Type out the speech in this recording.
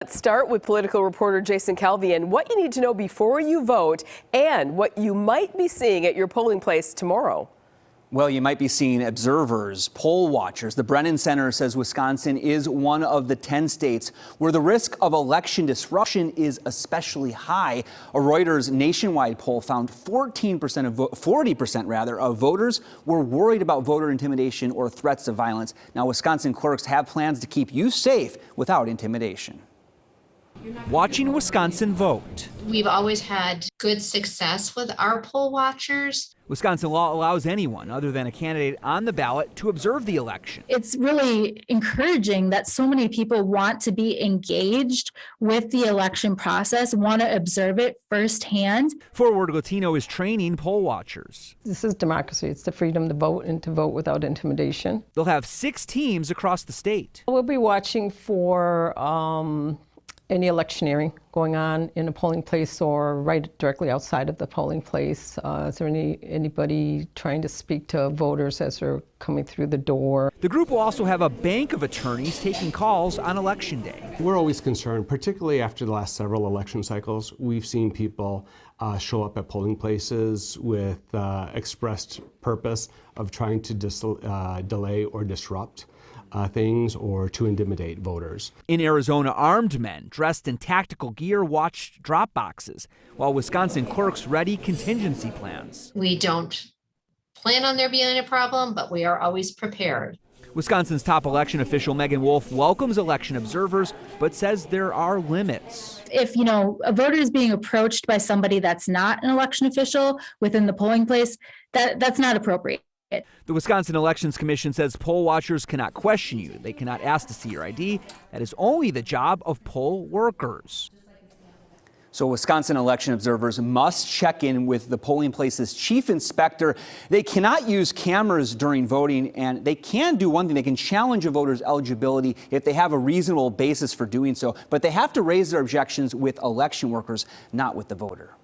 Let's start with political reporter Jason Calvi and what you need to know before you vote and what you might be seeing at your polling place tomorrow. Well, you might be seeing observers, poll watchers. The Brennan Center says Wisconsin is one of the 10 states where the risk of election disruption is especially high. A Reuters nationwide poll found 40% of voters were worried about voter intimidation or threats of violence. Now, Wisconsin clerks have plans to keep you safe without intimidation. Watching Wisconsin vote. We've always had good success with our poll watchers. Wisconsin law allows anyone other than a candidate on the ballot to observe the election. It's really encouraging that so many people want to be engaged with the election process, want to observe it firsthand. Fort Worth Latino is training poll watchers. This is democracy. It's the freedom to vote and to vote without intimidation. They'll have 6 teams across the state. We'll be watching for any electioneering going on in a polling place or right directly outside of the polling place. Is there anybody trying to speak to voters as they're coming through the door? The group will also have a bank of attorneys taking calls on Election Day. We're always concerned, particularly after the last several election cycles. We've seen people show up at polling places with expressed purpose of trying to delay or disrupt things or to intimidate voters. In Arizona, armed men dressed in tactical gear watched drop boxes, while Wisconsin clerks ready contingency plans. We don't plan on there being a problem, but we are always prepared. Wisconsin's top election official Megan Wolf welcomes election observers, but says there are limits. If, a voter is being approached by somebody that's not an election official within the polling place, that's not appropriate. The Wisconsin Elections Commission says poll watchers cannot question you. They cannot ask to see your ID. That is only the job of poll workers. So Wisconsin election observers must check in with the polling place's chief inspector. They cannot use cameras during voting, and they can do one thing. They can challenge a voter's eligibility if they have a reasonable basis for doing so, but they have to raise their objections with election workers, not with the voter.